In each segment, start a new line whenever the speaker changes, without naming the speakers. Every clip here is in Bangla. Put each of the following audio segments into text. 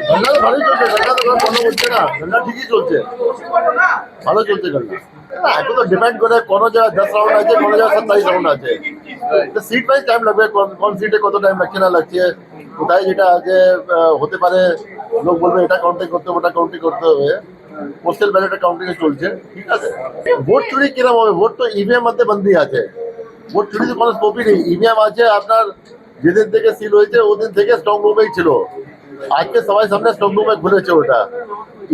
গন্ডা তো ভালোই চলছে, গন্ডা তো কোনো বন্ধ হচ্ছে না, গন্ডা ঠিকই চলছে, ভালো চলছে গন্ডা। এখন তো ডিপেন্ড করে কোনো জায়গায় 10 রাউন্ড আছে, কোনো জায়গায় 27 রাউন্ড আছে, তো সিট ওয়াইজ টাইম লাগবে, কোন সিটে কত টাইম লাগছে না লাগছে, কোথায় যেটা আগে হতে পারে লোক বলবে এটা কাউন্টিং করতে হবে, ওটা কাউন্টিং করতে হবে, পোস্টাল ব্যালটে কাউন্টিং চলছে, ঠিক আছে। ভোট চুরি কিরকম হবে? ভোট তো ইভিএম মধ্যে বন্দি আছে, ভোট চুরি তো কোনো স্কোপই নেই। ইভিএম আছে আপনার, যেদিন থেকে সিল হয়েছে ওদিন থেকে স্ট্রং রুমেই ছিল, আজকে সবাই সামনে স্ট্রং রুমে খুলেছে ওটা।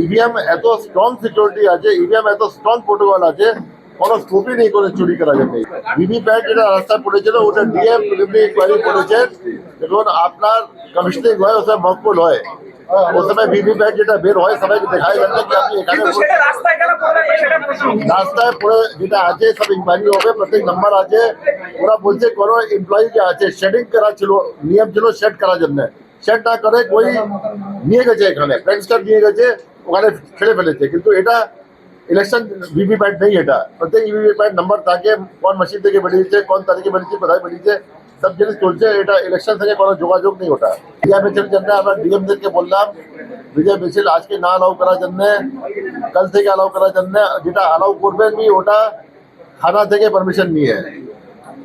ইভিএম এত স্ট্রং সিকিউরিটি আছে, ইভিএম এত স্ট্রং প্রোটোকল আছে, কোনো স্কোপই নেই করে চুরি করা যাবে। ভিভিপ্যাট যেটা রাস্তায় পড়েছিল ওটা ডিএম কোয়ারি করেছে, দেখুন আপনার কমিশনিং হয়, ওসব মকবুল হয়, उस समय वीवीपैट যেটা বের হয় সবাইকে দেখায় যাচ্ছে কি আপনি এখানে রাস্তায় পড়ে যেটা আছে সব ইনকোয়ারি হবে, প্রত্যেক নাম্বার আছে, ওরা বলছে কোনো এমপ্লয়ি যে আছে শেডিং করা ছিল, নিয়ম ছিল শেড করার জন্য, শেড না করে কই নিয়ে গেছে, এখানে প্যান্সটার নিয়ে গেছে, ওখানে ছেড়ে ফেলেছে, কিন্তু এটা ইলেকশন ভিভিপ্যাট নেই, এটা প্রত্যেক ভিভিপ্যাট নাম্বার থাকে, কোন মেশিন থেকে বেরিয়েছে, কোন তারিখে বেরিয়েছে, কোথায় বেরিয়েছে, সব জিনিস চলছে, এটা ইলেকশন থেকে কোনো যোগাযোগ নেই। ওটা বিজয় মিছিল জন্য আমরা ডিএমদেরকে বললাম বিজয় মিছিল আজকে না অ্যালাউ করার জন্য, কাল থেকে অ্যালাউ করার জন্য, যেটা অ্যালাউ করবেন নি ওটা থানা থেকে পারমিশন নিয়ে,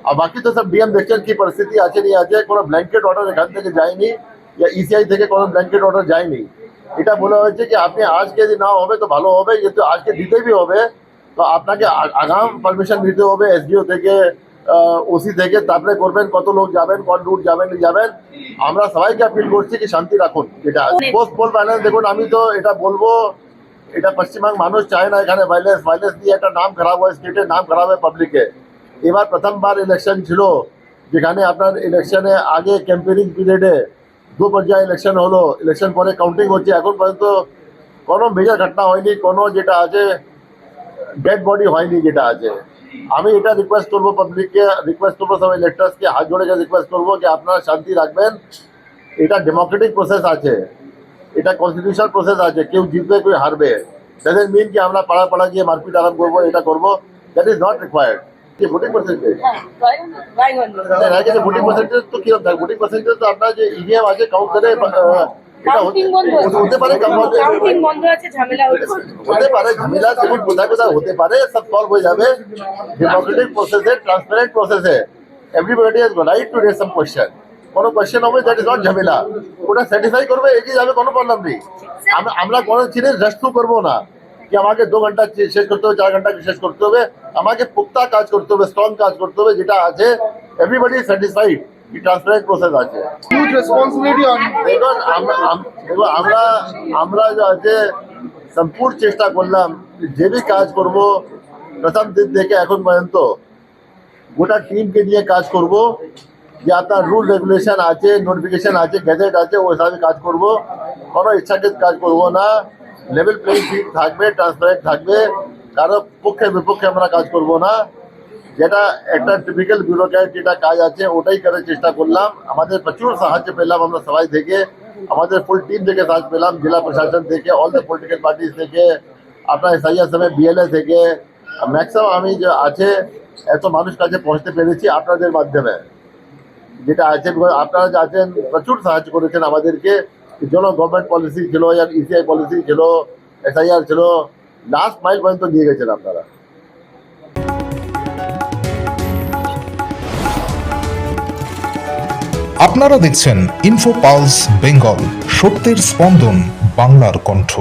আর বাকি তো সব ডিএম দেখছেন কি পরিস্থিতি আছে नहीं আছে, কোনো ব্ল্যাঙ্কেট অর্ডার এখান থেকে যায়নি, या ইসিআই থেকে কোনো ব্ল্যাঙ্কেট অর্ডার যায়নি। এটা বলা হয়েছে যে আপনি আজকে যদি না হবে তো ভালো হবে, যেহেতু আজকে দিতে भी হবে তো আপনাকে আগাম পারমিশন নিতে হবে এসডিও থেকে, ওসি থেকে, তারপরে করবেন কত লোক যাবেন, কোন রুট যাবেন না যাবেন। আমরা সবাইকে আপিল করছি কি শান্তি রাখুন। যেটা পোস্ট পোল প্যানেল দেখুন, আমি তো এটা বলবো, এটা পশ্চিমবঙ্গ মানুষ চায় না এখানে ভাইলেন্স, ভাইলেন্স দিয়ে একটা নাম খারাপ হয়, স্টেটের নাম খারাপ হয় পাবলিকে। এবার প্রথমবার ইলেকশন ছিল যেখানে আপনার ইলেকশনে আগে ক্যাম্পেনিং পিরিয়ডে 2 পর্যায়ে ইলেকশন হলো, ইলেকশন পরে কাউন্টিং হচ্ছে, এখন পর্যন্ত কোনো মেজর ঘটনা হয়নি, কোনো যেটা আছে ডেড বডি হয়নি যেটা আছে। আমি এটা রিকোয়েস্ট করবো পাবলিককে, রিকোয়েস্ট করবো সব ইলেক্টার্সকে, হাত জোড়ে রিকোয়েস্ট করবো যে আপনারা শান্তি রাখবেন। এটা ডেমোক্রেটিক প্রসেস আছে, এটা কনস্টিটিউশনাল প্রসেস আছে, কেউ জিতবে কেউ হারবে, ডাজন্ট মিন কি আমরা পাড়া পাড়া গিয়ে মারপিট আরম্ভ করবো, এটা করবো, দ্যাট ইজ নট রিকোয়ার্ড। কি ভোটিং পার্সেন্টেজ, ভোটিং পার্সেন্টেজ তো কিরকম থাকে? ভোটিং পার্সেন্টেজ তো আপনার যে ইভিএম আছে কাউন্ট করে হতে পারে, হতে পারে ঝামেলা, দেখুন কোথায় কোথায় হতে পারে, সব সলভ হয়ে যাবে ডেমোক্রেটিক প্রসেসে, ট্রান্সপারেন্ট প্রসেসে। Everybody has right to raise some question, কোনো কোয়েশ্চেন হবে দ্যাট ইজ নট ঝামেলা, ওটা স্যাটিসফাই করবে এগিয়ে যাবে, কোনো প্রবলেম নেই। আমরা কোনো জিনিস রেস্ট করবো না कि আমাকে 2 ঘন্টা শেষ করতে হবে, 4 ঘন্টা শেষ করতে হবে, আমাকে পুক্তা কাজ করতে হবে, স্ট্রং কাজ করতে হবে, যেটা আছে এভরিবডি স্যাটিসফাইড কি ট্রান্সপারেন্ট প্রসেস আছে।
হিউজ রেসপন্সিবিলিটি অন,
দেখুন আমরা যে আছে সম্পূর্ণ চেষ্টা করলাম যে भी কাজ করব, প্রথম দিন থেকে এখন পর্যন্ত গোটা টিমকে নিয়ে কাজ করব, যে আপনার রুল রেগুলেশন আছে, নোটিফিকেশন আছে, গ্যাজেট আছে, ওই হিসাবে কাজ করব, কোনো ইচ্ছাকৃত কাজ করব না, লেভেল প্লেইং ফিল্ড থাকবে, ট্রান্সপারেন্ট থাকবে, কারো পক্ষে বিপক্ষে আমরা কাজ করব না, যেটা একটা টিপিক্যাল ব্যুরোক্র্যাট যেটা কাজ আছে ওটাই করার চেষ্টা করলাম। আমাদের প্রচুর সাহায্য পেলাম আমরা সবাই থেকে, আমাদের ফুল টিম থেকে সাহায্য পেলাম, জেলা প্রশাসন থেকে, অল দ্য পলিটিক্যাল পার্টিস থেকে, আপনার এসআইআর সময় বিএলএ থেকে, ম্যাক্সিমাম আমি যে আছে এত মানুষ কাছে পৌঁছতে পেরেছি আপনাদের মাধ্যমে, যেটা আছে আপনারা যে আছেন প্রচুর সাহায্য করেছেন আমাদেরকে। চলো গভর্নমেন্ট পলিসি ছিল, ইসিআই পলিসি ছিল, এসআইআর ছিল, লাস্ট মাইল পর্যন্ত নিয়ে গেছেন আপনারা।
আপনারা দেখছেন ইনফো পালস বেঙ্গল, সত্যের স্পন্দন, বাংলার কণ্ঠ।